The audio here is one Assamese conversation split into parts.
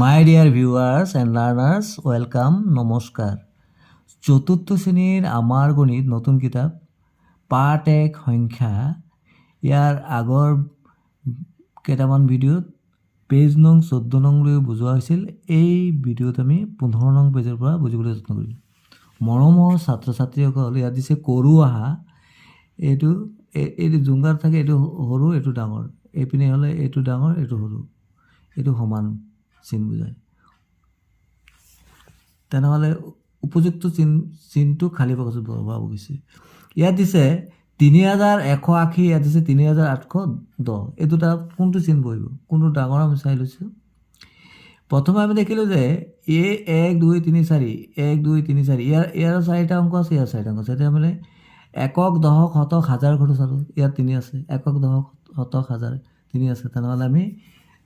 My dear viewers and learners welcome নমস্কাৰ। চতুৰ্থ শ্ৰেণীৰ আমাৰ গণিত নতুন কিতাপ পাঠ 1 সংখ্যা ইয়াৰ আগৰ কেইটামান ভিডিঅ'ত পেজ নং 14 নংলৈ বুজোৱা হৈছিল। এই ভিডিঅ'ত আমি 15 নং পেজৰ পৰা বুজিবলৈ যত্ন কৰিম। মৰমৰ ছাত্ৰ ছাত্ৰীসকল, ইয়াত দিছে কৰো আহা। এইটো জুংগাৰ থাকে, এইটো সৰু এইটো ডাঙৰ, এইপিনে হ'লে এইটো ডাঙৰ এইটো সৰু, এইটো সমান চিন বুজায়। তেনেহ'লে উপযুক্ত চিনটো খালী বাকচত ভৰাব গৈছে। ইয়াত দিছে 3180, ইয়াত দিছে 3810। এই দুটা কোনটো চিন বহিব, কোনটো ডাঙৰ আমি চাই লৈছোঁ। প্ৰথমে আমি দেখিলোঁ যে এই 1 2 3 4 1 2 3 4 ইয়াৰ 4টা অংক আছে, ইয়াৰ 4টা অংক আছে। এতিয়া মানে একক দশক শতক হাজাৰ ঘৰটো চালোঁ, ইয়াত 3 আছে। একক দশক শতক হাজাৰ 3 আছে। তেনেহ'লে আমি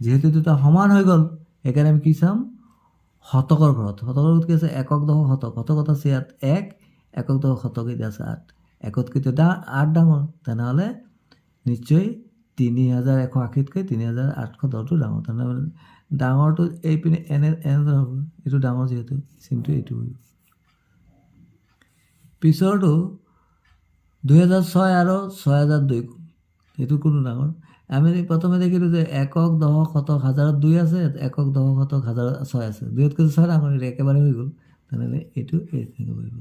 যিহেতু দুটা সমান হৈ গ'ল, সেইকাৰণে আমি কি চাম, শতকৰ ঘৰত। শতকৰ ঘৰত কি আছে, একক দশক শতক, শতকত আছে ইয়াত 1, একক দশক শতক এতিয়া আছে 8, একতকৈ 8 ডাঙৰ। তেনেহ'লে নিশ্চয় 3180তকৈ 3810টো ডাঙৰ। তেনেহ'লে ডাঙৰটো এইপিনে এনেদৰে হ'ব, এইটো ডাঙৰ যিহেতু চিনটো এইটো হ'ব। পিছৰটো 2006 আৰু 6002, এইটো কোনো ডাঙৰ। আমি প্ৰথমে দেখিলোঁ যে একক দশক শতক হাজাৰত 2 আছে, একক দশক শতক হাজাৰত 6 আছে। 2তকৈ 6 ডাঙৰ, এইটো একেবাৰে হৈ গ'ল। তেনেহ'লে এইটো এনেকৈ কৰিব।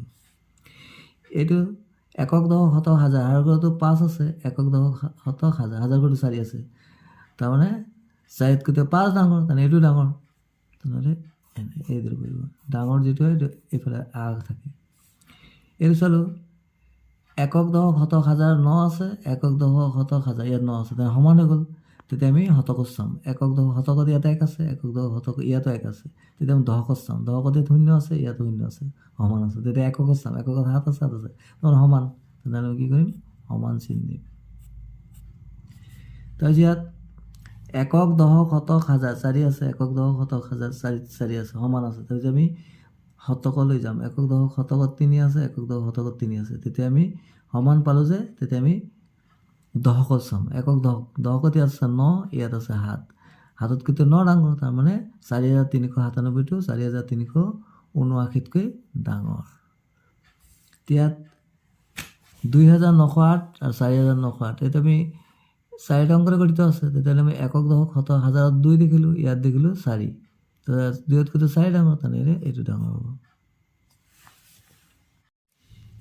এইটো একক দশক শতক হাজাৰ, হাজাৰ ঘৰতো 5 আছে, একক দশক শতক হাজাৰ, হাজাৰ ঘৰতো 4 আছে। তাৰমানে 4তকৈ 5 ডাঙৰ, তেনেহ'লে এইটো ডাঙৰ। তেনেহ'লে এইদৰে কৰিব। ডাঙৰ যিটো হয় এইটো এইফালে আগ থাকে। এইটো চালোঁ, একক দশক শতক হাজাৰ 9 আছে, একক দশক শতক হাজাৰ ইয়াত 9 আছে, তেনে সমান হৈ গ'ল। তেতিয়া আমি শতকত চাম। একক দশক শতকত ইয়াত 1 আছে, একক দশক শতক ইয়াতো 1 আছে। তেতিয়া আমি দশকত চাম। দশকত ইয়াত 0 আছে, ইয়াতো 0 আছে, সমান আছে। তেতিয়া এককত চাম, এককত 7 আছে, 7 আছে, তখন সমান। তেনেহ'লে আমি কি কৰিম, সমান চিন দিম। তাৰপিছত ইয়াত একক দশক শতক হাজাৰ 4 আছে, একক দশক শতক হাজাৰ 4 আছে, সমান আছে। তাৰপিছত আমি শতকলৈ যাম। একক দশক শতকত 3 আছে, একক দশক শতকত 3 আছে। তেতিয়া আমি সমান পালোঁ যে, তেতিয়া আমি দশকত চাম। একক দশকত ইয়াত আছে 9, ইয়াত আছে 7, 7তকৈ 9 ডাঙৰ। তাৰমানে 4397টো 4379তকৈ ডাঙৰ। ইয়াত 2908 আৰু 4908, এইটো আমি 4টা অংকৰে গঠিত আছে। তেতিয়াহ'লে আমি একক দশক শতক হাজাৰত 2 দেখিলোঁ, ইয়াত দেখিলোঁ 4, 2তকৈ 4 ডাঙৰ, তেনেহ'লে এইটো ডাঙৰ হ'ব।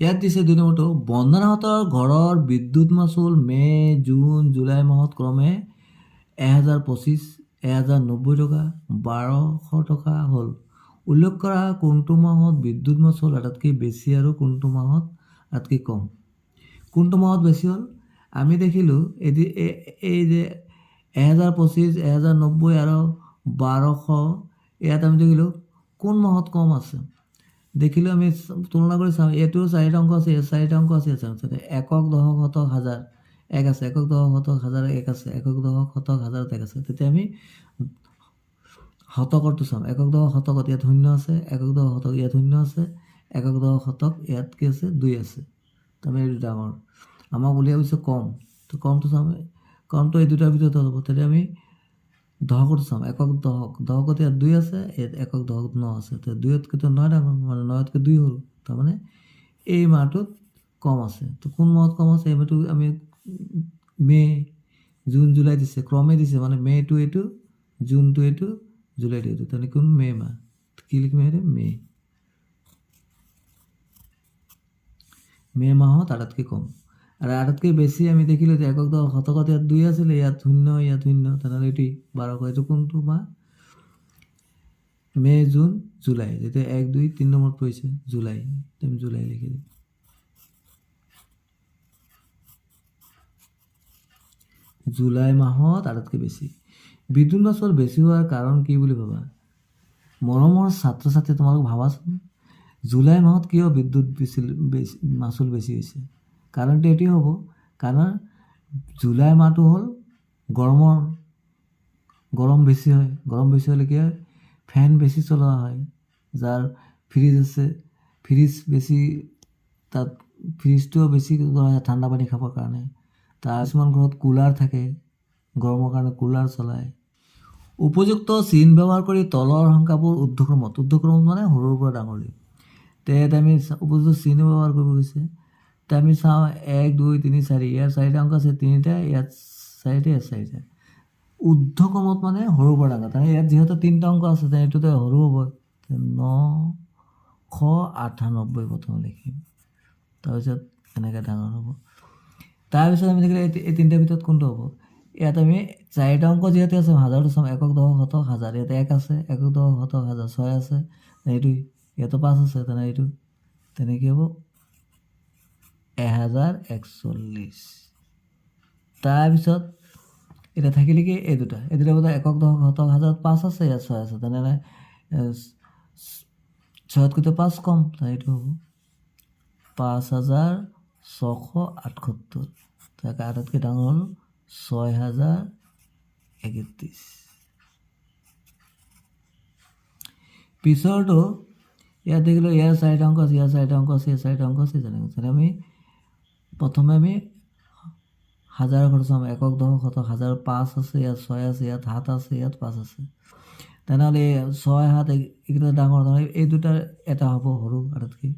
ইয়াত দিছে 2 নম্বৰটো, বন্দনাহঁতৰ ঘৰৰ বিদ্যুৎ মাচুল মে', জুন, জুলাই মাহত ক্ৰমে 1025, 1090 টকা, 1200 টকা হ'ল। উল্লেখ কৰা কোনটো মাহত বিদ্যুৎ মাচুল আটাইতকৈ বেছি আৰু কোনটো মাহত আটাইতকৈ কম। কোনটো মাহত বেছি হ'ল, আমি দেখিলোঁ এই যে 1025, 1090 আৰু 1200, ইয়াত আমি দেখিলোঁ কোন মাহত কম আছে। দেখিলোঁ আমি তুলনা কৰি চাওঁ, এইটো 4টা অংক আছে, 4টা অংক আছে। একক দশক শতক হাজাৰ 1 আছে, একক দশক শতক হাজাৰ 1 আছে, একক দশক শতক হাজাৰত 1 আছে। তেতিয়া আমি শতকৰটো চাম। একক দশক শতকত ইয়াত 0 আছে, একক দশক শতক ইয়াত 0 আছে, একক দশক শতক ইয়াত কি আছে, 2 আছে। তাৰমানে এইটো ডাঙৰ। আমাক উলিয়াই গৈছে কম, তো কমটো চাম। কমটো এই দুটাৰ ভিতৰত হ'ব। তেতিয়া আমি দশকটো চাম। একক দশকত ইয়াত 2 আছে, ইয়াত একক দশকত 9 আছে। তো 2তকৈ 9 ডাঙৰ, মানে 9তকৈ 2 হ'ল। তাৰমানে এই মাহটোত কম আছে। তো কোন মাহত কম আছে, এই মাহটো আমি মে', জুন, জুলাই দিছে, ক্ৰমে দিছে, মানে মে'টো এইটো, জুনটো এইটো, জুলাইটো এইটো। তাৰমানে কোন মে' মাহ, কি লিখিম ইয়াতে, মে' মাহত আটাইতকৈ কম। আৰু আটাইতকৈ বেছি আমি দেখিলোঁ যে একক দশক শতকত ইয়াত 2 আছিলে, ইয়াত 0, ইয়াত 0, তেনেহ'লে এইটোৱেই 1200। এইটো কোনটো মাহ, মে', জুন, জুলাই। যেতিয়া 1 2 3 নম্বৰত পৰিছে জুলাই, আমি জুলাই লিখি দিম। জুলাই মাহত আটাইতকৈ বেছি। বিদ্যুৎ মাচুল বেছি হোৱাৰ কাৰণ কি বুলি ভাবা। মৰমৰ ছাত্ৰ ছাত্ৰী, তোমালোক ভাবাচোন, জুলাই মাহত কিয় বিদ্যুৎ মাচুল বেছি হৈছে। কাৰণটো এইটোৱে হ'ব, কাৰণ জুলাই মাহটো হ'ল গৰম বেছি হয়। গৰম বেছি হ'লে কি হয়, ফেন বেছি চলোৱা হয়। যাৰ ফ্ৰিজ আছে, ফ্ৰিজ বেছি, তাত ফ্ৰিজটোও বেছি ঠাণ্ডা পানী খাবৰ কাৰণে। তাৰ কিছুমান ঘৰত কুলাৰ থাকে, গৰমৰ কাৰণে কুলাৰ চলায়। উপযুক্ত চিন ব্যৱহাৰ কৰি তলৰ সংখ্যাবোৰ ঊৰ্ধ্বক্ৰমত মানে সৰুৰ পৰা ডাঙৰলৈ। তে ইয়াত আমি উপযুক্ত চিন ব্যৱহাৰ কৰিব গৈছে। তে আমি চাওঁ 1 2 3 4 ইয়াৰ 4টা অংক আছে, 3টা ইয়াত 4টা ইয়াত 4টা। ঊৰ্ধ্বক্ৰমত মানে সৰুৰ পৰা ডাঙৰ। তাৰমানে ইয়াত যিহেতু 3টা অংক আছে এইটোতে সৰু হ'ব। 998 প্ৰথমে লিখিম, তাৰপিছত এনেকৈ ডাঙৰ হ'ব। তাৰপিছত আমি দেখিলে এই 3টাৰ ভিতৰত কোনটো হ'ব? ইয়াত আমি 4টা অংক যিহেতু আছে হাজাৰটো চাম, একক দশক শতক হাজাৰ। ইয়াত 1 আছে, একক দশক শতক হাজাৰ, 6 আছে, এইটো ইয়াতো 5 আছে, তেনে এইটো তেনেকৈ হ'ব 1041। তাৰপিছত এতিয়া থাকিলে কি এই দুটা বোধহয় একক দশক শতক হাজাৰত 5 আছে, ইয়াত 6 আছে, তেনেহ'লে 6তকৈতো 5 কম, এইটো হ'ব 5678। তাকে আটাইতকৈ ডাঙৰ হ'ল 6031। পিছৰটো ইয়াত দেখিলোঁ ইয়াৰ 4টা অংক আছে, ইয়াৰ 4টা অংক আছে, ইয়াৰ 4টা অংক আছে, যেনে আমি প্ৰথমে আমি হাজাৰৰ ঘৰটো চাম। একক দশক শতক হাজাৰ 5 আছে, ইয়াত 6 আছে, ইয়াত 7 আছে, ইয়াত 5 আছে, তেনেহ'লে 6 7 এইকেইটা ডাঙৰ। এই দুটাৰ এটা হ'ব সৰু আটাইতকৈ।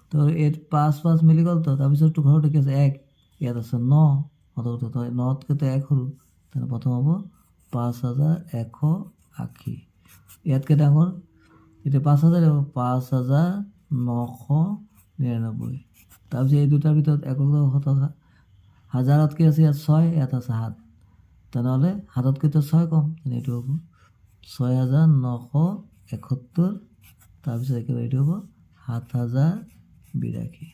তো এই 5 5 মিলি গ'ল। তো তাৰপিছততো ঘৰটো কি আছে 1, ইয়াত আছে 9, 9তকৈতো 1 সৰু, তেনে প্ৰথম হ'ব 5180। ইয়াতকৈ ডাঙৰ এতিয়া 5000 হ'ব 5999। তাৰপিছত এই দুটাৰ ভিতৰত একক দশক শতক হাজাৰতকৈ আছে ইয়াত 6, ইয়াত আছে 7, তেনেহ'লে 7তকৈতো 6 কম, তেনে এইটো হ'ব 6971। তাৰপিছত একেবাৰে এইটো হ'ব 7082।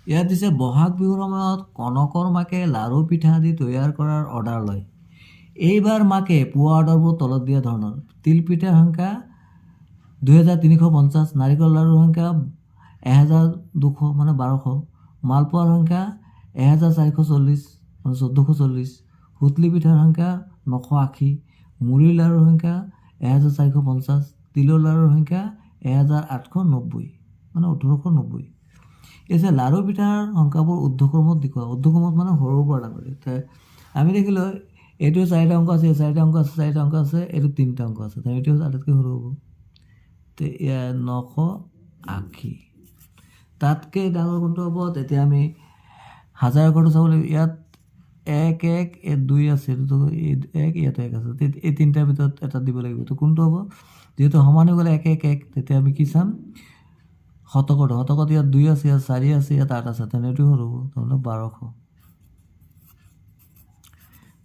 ইয়াত দিছে বহাগ বিহুৰ সময়ত কনকৰ মাকে লাৰু পিঠা আদি তৈয়াৰ কৰাৰ অৰ্ডাৰ লয়। এইবাৰ মাকে পোৱা অৰ্ডাৰবোৰ তলত দিয়া ধৰণৰ: তিলপিঠাৰ সংখ্যা 2350, নাৰিকল লাৰুৰ সংখ্যা 1200 মানে 1200, মালপোৱাৰ সংখ্যা 1440 মানে 1440, সুতলি পিঠাৰ সংখ্যা 980, মুড়িৰ লাৰুৰ সংখ্যা 1450, তিলৰ লাৰুৰ সংখ্যা 1890 মানে 1890। এতিয়া লাৰু পিঠাৰ সংখ্যাবোৰ ঊৰ্ধ্বক্ৰমত দেখুওৱা। ঊৰ্ধ্বক্ৰমত মানে সৰুৰ পৰা ডাঙৰ। আমি দেখিলোঁ এইটো 4টা অংক আছে, 4টা অংক আছে, 4টা অংক আছে, এইটো 3টা অংক আছে, এইটো আটাইতকৈ সৰু হ'ব। তো ইয়াৰ 980। তাতকৈ ডাঙৰ কোনটো হ'ব? তেতিয়া আমি হাজাৰৰ ঘৰটো চাব লাগিব। ইয়াত 1 1 ইয়াত 2 আছে, এইটো 1 ইয়াত 1 আছে, এই 3টাৰ ভিতৰত এটা দিব লাগিব। তো কোনটো হ'ব? যিহেতু সমান হৈ গ'লে 1 1 1, তেতিয়া আমি কি চাম? শতকৰটো। শতকত ইয়াত 2 আছে, ইয়াত 4 আছে, ইয়াত 8 আছে, তেনে এইটো সৰু হ'ব, তাৰমানে 1200।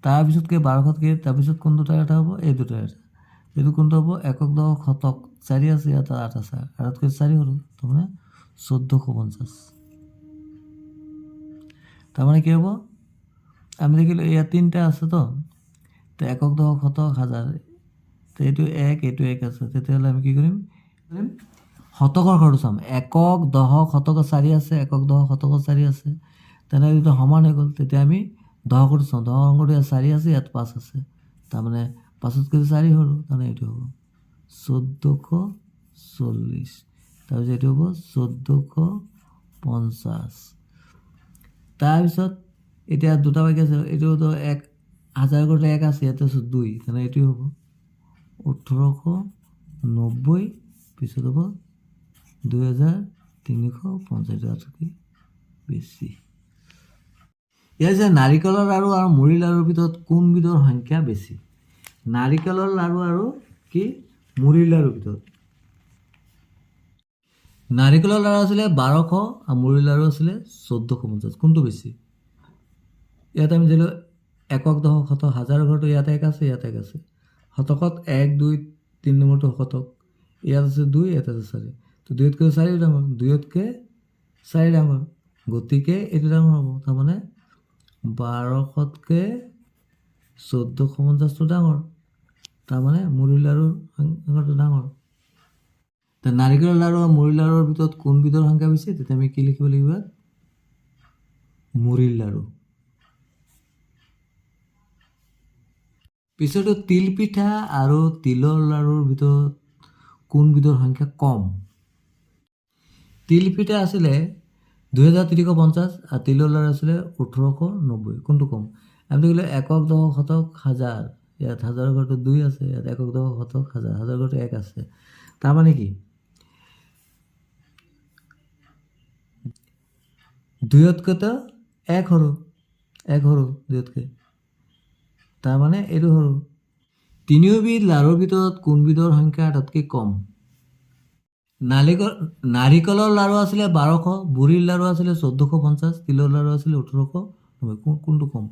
তাৰপিছতকৈ 1200তকৈ তাৰপিছত কোন দুটাৰ এটা হ'ব? এই দুটাৰ এটা। এইটো কোনটো হ'ব? একক দশক শতক 4 আছে, ইয়াত 8 আছে, 8তকৈ 4 সৰু, তাৰমানে 1450। তাৰমানে কি হ'ব? আমি দেখিলোঁ ইয়াত 3টা আছে, তো একক দশক শতক হাজাৰ, তো এইটো 1 এইটো 1 আছে, তেতিয়াহ'লে আমি কি কৰিম? শতকৰ ঘৰটো চাম। একক দশক শতকত 4 আছে, একক দশক শতকত 4 আছে, তেনেহ'লে এইটো সমান হৈ গ'ল। তেতিয়া আমি দশকটো চাওঁ। দশক অংকটো ইয়াত 4 আছে, ইয়াত 5 আছে, তাৰমানে 5তকৈ 4 সৰু, তাৰমানে এইটো হ'ব 1440। তাৰপিছত এইটো হ'ব 1450। তাৰপিছত এতিয়া দুটা বাকী আছে, এইটোতো 1000 ঘৰটো 1 আছে, ইয়াতে 2, তেনে এইটোৱে হ'ব 1890। পিছত হ'ব 2350, বেছি। ইয়াৰ যে নাৰিকলৰ লাৰু আৰু মুড়ি লাৰুৰ ভিতৰত কোনবিধৰ সংখ্যা বেছি? নাৰিকলৰ লাৰু আৰু কি মুড়িৰ লাৰুৰ ভিতৰত নাৰিকলৰ লাৰু আছিলে 1200 আৰু মুড়িৰ লাৰু আছিলে 1450, কোনটো বেছি? ইয়াত আমি ধৰিলোঁ একক দশক শতক হাজাৰৰ ঘৰটো ইয়াত 1 আছে, ইয়াত 1 আছে, শতকত 1 2 3 নম্বৰটো শতক, ইয়াত আছে 2, ইয়াত আছে 4, তো 2তকৈ 4 ডাঙৰ, 2তকৈ 4 ডাঙৰ, গতিকে এইটো ডাঙৰ হ'ব, তাৰমানে 1200তকৈ 1450টো ডাঙৰ, তাৰমানে মুড়িৰ লাৰুৰ সংখ্যাটো ডাঙৰ। তো নাৰিকলৰ লাৰু আৰু মুড়িৰ লাৰুৰ ভিতৰত কোনবিধৰ সংখ্যা বেছি? তেতিয়া আমি কি লিখিব লাগিব? মুড়িৰ লাৰু। পিছতো তিল পিঠা আৰু তিলৰ লাৰুৰ ভিতৰত কোনবিধৰ সংখ্যা কম? তিল পিঠা আছিলে 2350 আৰু তিলৰ লাৰু আছিলে 1890, কোনটো কম? আমি দেখিলোঁ একক দশক শতক হাজাৰ, ইয়াত হাজাৰৰ ঘৰটো 2 আছে, ইয়াত একক দশক শতক হাজাৰ, হাজাৰ ঘৰটো 1 আছে। তাৰমানে কি 2তকৈতো 1 সৰু, 1 সৰু 2তকৈ, তাৰমানে এইটো সৰু। তিনিওবিধ লাৰুৰ ভিতৰত কোনবিধৰ সংখ্যা আটাইতকৈ কম? নাৰিকলৰ লাৰু আছিলে 1200, বুঢ়ীৰ লাৰু আছিলে 1450, তিলৰ লাৰু আছিলে 1890। কোনটো কম?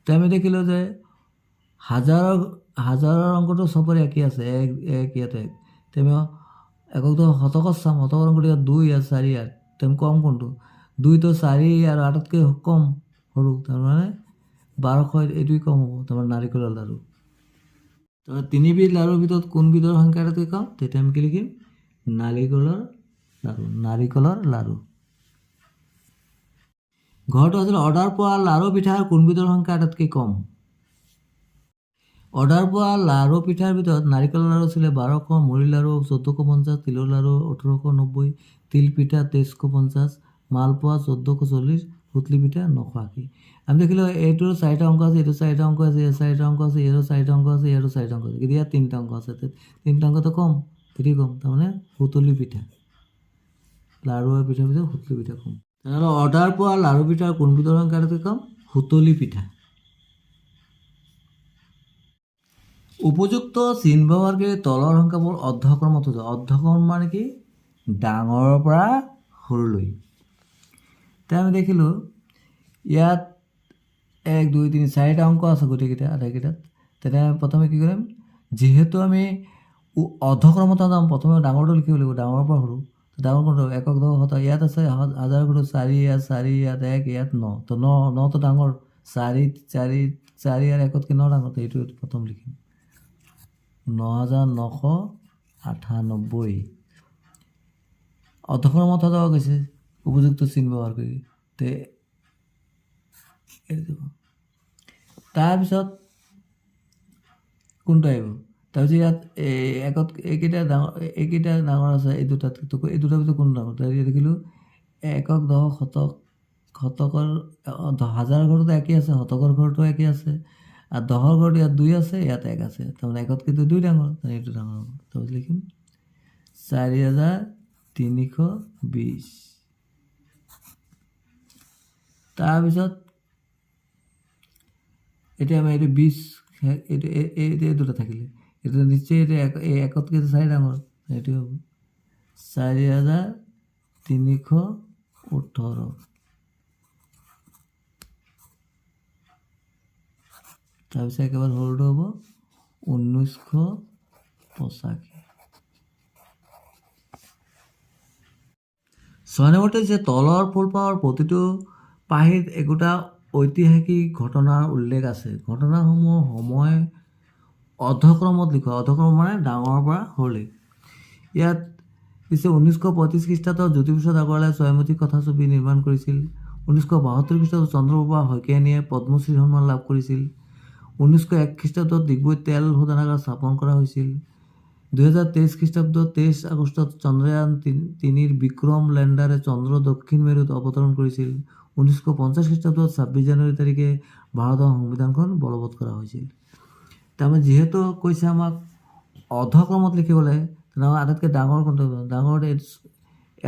তো আমি দেখিলোঁ যে হাজাৰৰ অংকটো চবৰে একেই আছে, 1 1 ইয়াত 1। তেমি একক দশক শতকত চাম, শতকৰ অংকটো ইয়াত 2, ইয়াত 4, ইয়াত তেম কম কোনটো? 2 তো 4 আৰু 8তকৈ কম সৰু, তাৰমানে 1200 এইটোৱে কম হ'ব, তাৰমানে নাৰিকলৰ লাৰু। তাৰমানে তিনিবিধ লাৰুৰ ভিতৰত কোনবিধৰ সংখ্যা আটাইতকৈ কম? তেতিয়া আমি কি লিখিম? নাৰিকলৰ লাৰু, নাৰিকলৰ লাৰু। ঘৰটো আছিল অৰ্ডাৰ পোৱা লাৰু পিঠাৰ কোনবিধৰ সংখ্যা আটাইতকৈ কম? অৰ্ডাৰ পোৱা লাৰু পিঠাৰ ভিতৰত নাৰিকলৰ লাৰু আছিলে 1200, মুড়িৰ লাৰু 1450, তিলৰ লাৰু 1890, তিল পিঠা 2350, মালপোৱা 1440, সুতলি পিঠা 980। আমি দেখিলোঁ এইটোৰ 4টা অংক আছে, এইটো 4টা অংক আছে, ইয়াৰ 4টা অংক আছে, ইয়াৰো 4টা অংক আছে, ইয়াৰো 4টা অংক আছে, কিন্তু ইয়াত 3টা অংক আছে, 3টা অংকটো কম, এটি কম, তাৰমানে সুতলি পিঠা। লাৰু আৰু পিঠাৰ ভিতৰত সুতলি পিঠা কম। তেনেহ'লে অৰ্ডাৰ পোৱা লাৰু পিঠাৰ কোনবিধৰ সংখ্যা আটাইতকৈ কম? সুতলি পিঠা। উপযুক্ত চিন ব্যৱহাৰ কৰি তলৰ সংখ্যাবোৰ অৰ্ধক্ৰমত সজোৱা। অৰ্ধক্ৰম মানে কি? ডাঙৰৰ পৰা সৰুলৈ। এতিয়া আমি দেখিলোঁ ইয়াত 1 2 3 4টা অংক আছে গোটেইকেইটা আটাইকেইটাত। তেতিয়া প্ৰথমে কি কৰিম? যিহেতু আমি অৰ্ধক্ৰমত যাম, প্ৰথমে ডাঙৰটো লিখিব লাগিব, ডাঙৰৰ পৰা সৰু। ডাঙৰ কোনটো? একক দশক শতক, ইয়াত আছে হাজাৰ ঘৰটো 4, ইয়াত 4, ইয়াত 1, ইয়াত 9, তো 9টো ডাঙৰ, 4 আৰু 1তকৈ 9 ডাঙৰ, এইটো প্ৰথম লিখিম 9998। অৰ্ধক্ৰমত সজাব গৈছে উপযুক্ত চিন ব্যৱহাৰ কৰি। তাৰপিছত কোনটো আহিব? তাৰপিছত ইয়াত এইকেইটা ডাঙৰ আছে, এই দুটাৰ ভিতৰত কোনটো ডাঙৰ? এতিয়া দেখিলোঁ একক দশক শতক, শতকৰ হাজাৰ ঘৰটো একেই আছে, শতকৰ ঘৰটো একেই আছে, আৰু দহৰ ঘৰটো ইয়াত 2 আছে, ইয়াত 1 আছে, তাৰমানে 1তকৈতো 2 ডাঙৰ, এইটো ডাঙৰ হ'ব। তাৰপিছত লিখিম 4320। তাৰপিছত এতিয়া আমি এইটো 20, এইটো দুটা থাকিলে, এইটো নিশ্চয় এইটো 1তকৈ 4 ডাঙৰ, এইটো হ'ব 4318। তাৰপিছত একেবাৰে সৰুটো হ'ব 1985। 6 নম্বৰতে যে তলৰ ফুলপাহৰ প্ৰতিটো পাহিত একোটা ঐতিহাসিক ঘটনাৰ উল্লেখ আছে। ঘটনাসমূহ সময় অৰ্ধক্ৰমত লিখোৱা। অৰ্ধক্ৰম মানে ডাঙৰৰ পৰা সৰুলৈ। ইয়াত পিছে 1935 খ্ৰীষ্টাব্দত জ্যোতিপ্ৰসাদ আগৰৱালাই ছয়মুখী কথাছবি নিৰ্মাণ কৰিছিল। 1972 খ্ৰীষ্টাব্দত চন্দ্ৰপ্ৰভা শইকীয়ানীয়ে পদ্মশ্ৰী সন্মান লাভ কৰিছিল। 1901 খ্ৰীষ্টাব্দত ডিগবৈত তেল শোধনাগাৰ স্থাপন কৰা হৈছিল। 2023 খ্ৰীষ্টাব্দত 23 আগষ্টত চন্দ্ৰয়ান 3ৰ বিক্ৰম লেণ্ডাৰে চন্দ্ৰৰ দক্ষিণ মেৰুত অৱতৰণ কৰিছিল। 1950 খ্ৰীষ্টাব্দত 26 জানুৱাৰী তাৰিখে ভাৰতৰ সংবিধানখন বলবৎ কৰা হৈছিল। তাৰমানে যিহেতু কৈছে আমাক অৰ্ধক্ৰমত লিখিবলৈ, তেনেহ'লে আটাইতকৈ ডাঙৰ কোনটো? ডাঙৰ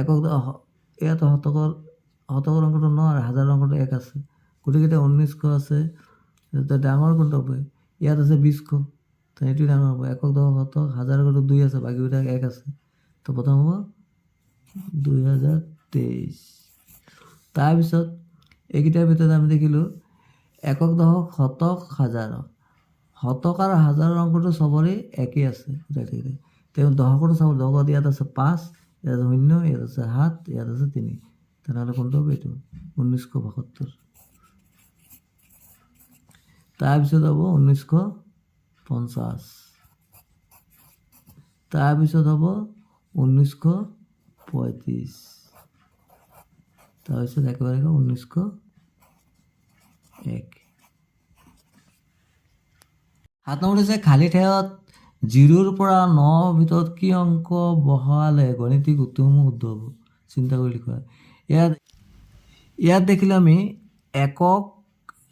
একক ইয়াত শতকৰ অংকটো 9 আৰু হাজাৰৰ অংকটো 1 আছে, গোটেইকেইটা 1900 আছে, ডাঙৰ কোনটো হ'ব? ইয়াত আছে 2000, তো এইটোৱে ডাঙৰ হ'ব। একক দশক শতক, হাজাৰৰ ঘৰটো 2 আছে, বাকীবিলাক 1 আছে, তো প্ৰথম হ'ব 2023। তাৰপিছত এইকেইটাৰ ভিতৰত আমি দেখিলোঁ একক দশক শতক হাজাৰ, শতক আৰু হাজাৰৰ অংকটো চবৰে একেই আছে গোটেইকেইটা। তেওঁ দশকতো চাব, দশকত ইয়াত আছে 5, ইয়াত আছে 0, ইয়াত আছে 7, ইয়াত আছে 3, তেনেহ'লে কোনটো হ'ব? এইটো 1972। তাৰপিছত হ'ব 1950, তাৰপিছত হ'ব 1935, তাৰপিছত একেবাৰে 1901। 7 নম্বৰ হৈছে খালী ঠাইত 0ৰ পৰা 9ৰ ভিতৰত কি অংক বহালে গাণিতিক উত্তৰসমূহ শুদ্ধ হ'ব? চিন্তা কৰি লিখোৱা। ইয়াত দেখিলোঁ আমি একক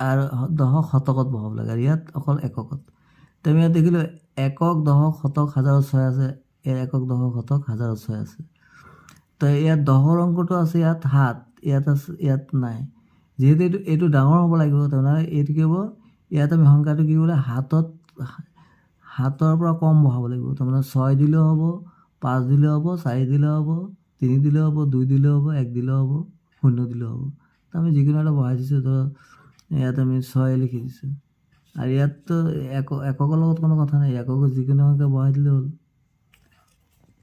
আৰু দশক শতকত বহাব লাগে, আৰু ইয়াত অকল এককত। তো আমি ইয়াত দেখিলোঁ একক দশক শতক হাজাৰত 6 আছে, ইয়াত একক দশক শতক হাজাৰত 6 আছে। তো ইয়াত দহৰ অংকটো আছে ইয়াত 7, ইয়াত আছে, ইয়াত নাই। যিহেতু এইটো ডাঙৰ হ'ব লাগিব, তাৰমানে এইটো কি হ'ব, ইয়াত আমি সংখ্যাটো কি বোলে সাতৰ পৰা কম বহাব লাগিব। তাৰমানে 6 দিলেও হ'ব, 5 দিলেও হ'ব, 4 দিলেও হ'ব, 3 দিলেও হ'ব, 2 দিলেও হ'ব, 1 দিলেও হ'ব, 0 দিলেও হ'ব। তো আমি যিকোনো এটা বহাই দিছোঁ, ধৰ ইয়াত আমি 6 লিখি দিছোঁ। আৰু ইয়াততো এককৰ লগত কোনো কথা নাই, এককক যিকোনো সংখ্যা বহাই দিলে হ'ল,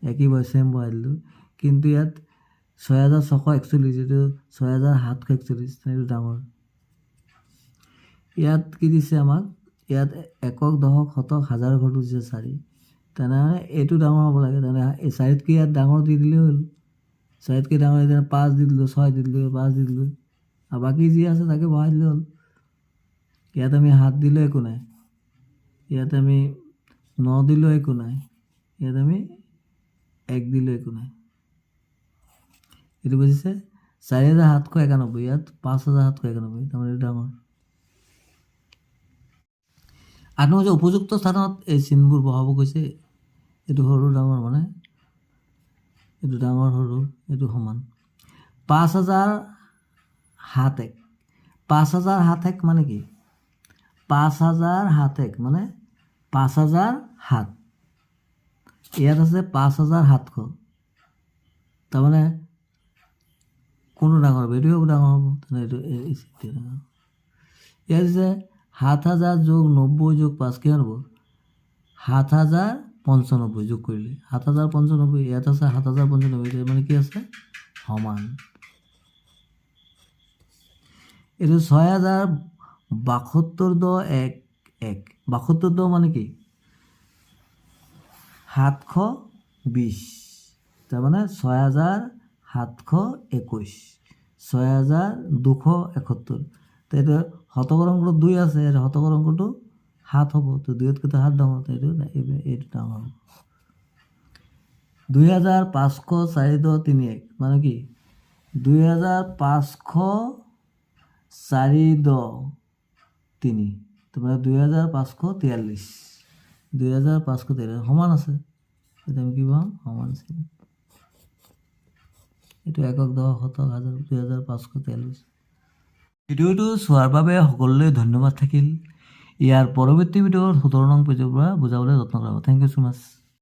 একই চেম বহাই দিলোঁ। কিন্তু ইয়াত 6641, এইটো 6741, এইটো ডাঙৰ। ইয়াত কি দিছে আমাক, ইয়াত একক দশক শতক হাজাৰ ঘৰটো দিছে 4, তেনেহ'লে এইটো ডাঙৰ হ'ব লাগে। তেনেহ'লে এই 4তকৈ ইয়াত ডাঙৰ দি দিলেই হ'ল। 4তকৈ ডাঙৰ এতিয়া 5 দি দিলোঁ, 6 দি দিলোঁ, 5 দি দিলোঁ, আৰু বাকী যি আছে তাকে বহাই দিলে হ'ল। ইয়াত আমি 7 দিলেও একো নাই, ইয়াত আমি 9 দিলেও একো নাই, ইয়াত আমি 1 দিলেও একো নাই। এইটো বুজিছে? 4791, ইয়াত 5791, তাৰমানে এইটো ডাঙৰ। 8 নম্বৰ যে উপযুক্ত স্থানত এই চিনবোৰ বহাব কৈছে, এইটো সৰু ডাঙৰ মানে, এইটো ডাঙৰ সৰু, এইটো সমান। 5071, 5071 মানে কি? 5071 মানে 5007, ইয়াত আছে 5700, তাৰমানে কোনটো ডাঙৰ হ'ব? এইটোৱে ডাঙৰ হ'ব, তেনে এইটো ডাঙৰ। ইয়াত আছে 7000 যোগ 90 যোগ 5 কিমান হ'ব? 7095 যোগ কৰিলে 7095, ইয়াত আছে 7095, মানে কি আছে? সমান। এইটো 6072.11, 72 মানে কি? 720, তাৰমানে 6721, 6271। তো এইটো শতকৰ অংকটো 2 আছে, শতকৰ অংকটো 7 হ'ব, তো 2তকৈ 7 ডাঙৰ, তো এইটো ডাঙৰ হ'ব। 2504.31 মানে কি? 2504.3, তাৰমানে 2543, 2543 সমান আছে। এতিয়া আমি কি পাম? সমান আছে। এইটো একক দশক শতক হাজাৰ 2543। ভিডিঅ'টো চোৱাৰ বাবে সকলোলৈ ধন্যবাদ থাকিল। ইয়াৰ পৰৱৰ্তী ভিডিঅ'ত 17 নং পেজৰ পৰা বুজাবলৈ যত্ন কৰিব। Thank you so' much.